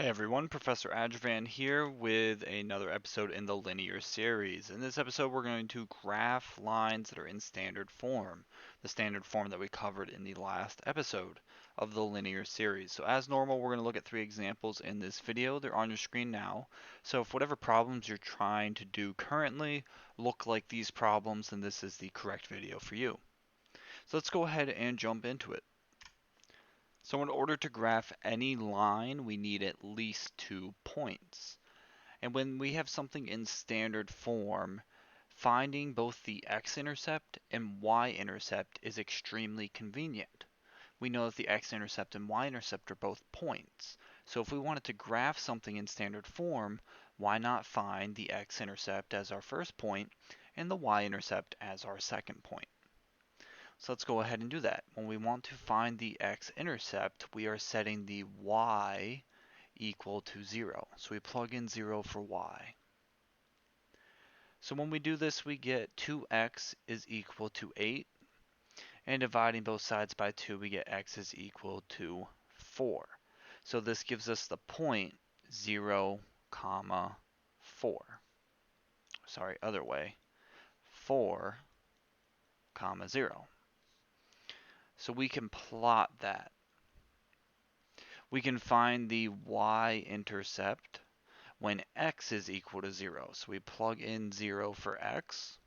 Hey everyone, Professor Adjovan here with another episode in the linear series. In this episode, we're going to graph lines that are in standard form, the standard form that we covered in the last episode of the linear series. So as normal, we're going to look at three examples in this video. They're on your screen now. So if whatever problems you're trying to do currently look like these problems, then this is the correct video for you. So let's go ahead and jump into it. So in order to graph any line, we need at least 2 points. And when we have something in standard form, finding both the x-intercept and y-intercept is extremely convenient. We know that the x-intercept and y-intercept are both points. So if we wanted to graph something in standard form, why not find the x-intercept as our first point and the y-intercept as our second point? So let's go ahead and do that. When we want to find the x-intercept, we are setting the y equal to 0. So we plug in 0 for y. So when we do this, we get 2x is equal to 8. And dividing both sides by 2, we get x is equal to 4. So this gives us the point 0, comma 4. Sorry, other way. 4, comma 0. So we can plot that. We can find the y-intercept when x is equal to 0. So we plug in 0 for x,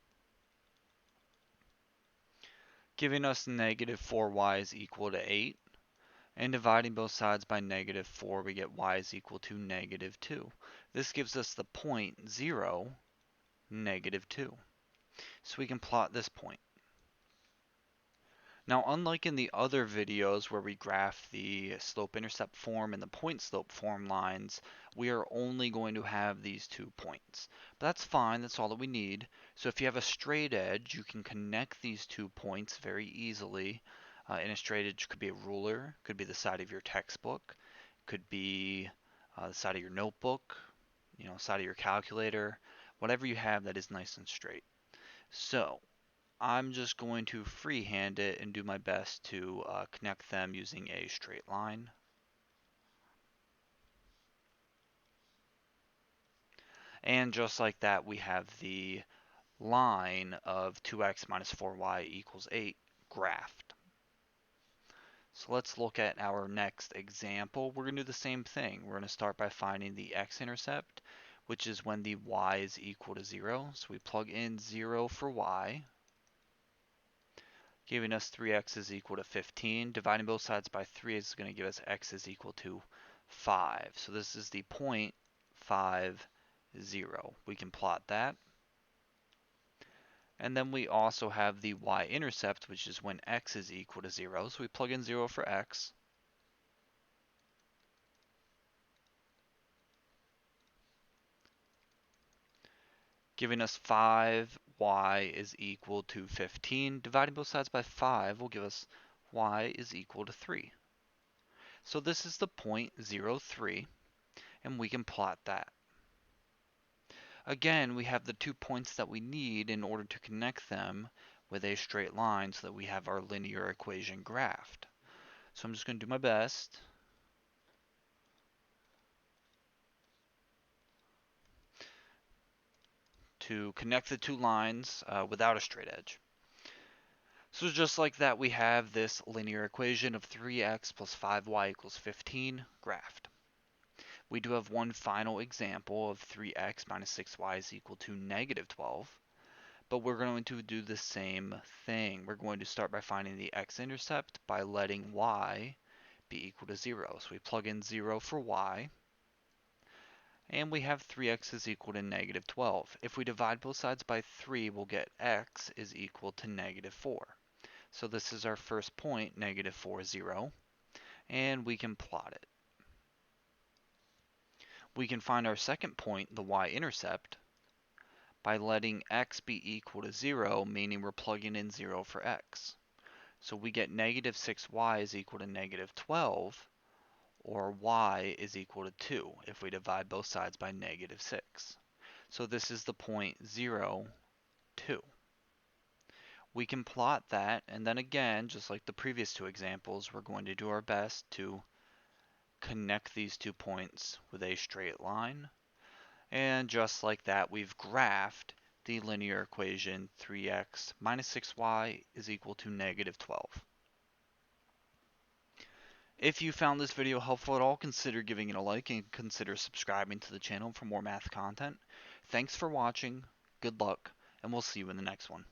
giving us negative 4y is equal to 8. And dividing both sides by negative 4, we get y is equal to negative 2. This gives us the point 0, negative 2. So we can plot this point. Now, unlike in the other videos where we graph the slope-intercept form and the point-slope form lines, we are only going to have these 2 points. But that's fine, that's all that we need. So if you have a straight edge, you can connect these 2 points very easily. And a straight edge could be a ruler, could be the side of your textbook, could be the side of your notebook, side of your calculator, whatever you have that is nice and straight. So I'm just going to freehand it and do my best to connect them using a straight line. And just like that, we have the line of 2x minus 4y equals 8 graphed. So let's look at our next example. We're going to do the same thing. We're going to start by finding the x-intercept, which is when the y is equal to 0. So we plug in 0 for y, giving us 3x is equal to 15. Dividing both sides by 3 is going to give us x is equal to 5. So this is the point 5, 0. We can plot that. And then we also have the y-intercept, which is when x is equal to 0. So we plug in 0 for x, giving us 5y is equal to 15. Dividing both sides by 5 will give us y is equal to 3. So this is the point 0, 3, and we can plot that. Again, we have the 2 points that we need in order to connect them with a straight line so that we have our linear equation graphed. So I'm just going to do my best to connect the 2 lines without a straight edge. So just like that, we have this linear equation of 3x plus 5y equals 15 graphed. We do have one final example of 3x minus 6y is equal to negative 12. But we're going to do the same thing. We're going to start by finding the x-intercept by letting y be equal to 0. So we plug in 0 for y, and we have 3x is equal to negative 12. If we divide both sides by 3, we'll get x is equal to negative 4. So this is our first point, negative 4, 0, and we can plot it. We can find our second point, the y-intercept, by letting x be equal to 0, meaning we're plugging in 0 for x. So we get negative 6y is equal to negative 12, or y is equal to 2 if we divide both sides by negative 6. So this is the point 0, 2. We can plot that, and then again, just like the previous two examples, we're going to do our best to connect these 2 points with a straight line. And just like that, we've graphed the linear equation 3x minus 6y is equal to negative 12. If you found this video helpful at all, consider giving it a like and consider subscribing to the channel for more math content. Thanks for watching, good luck, and we'll see you in the next one.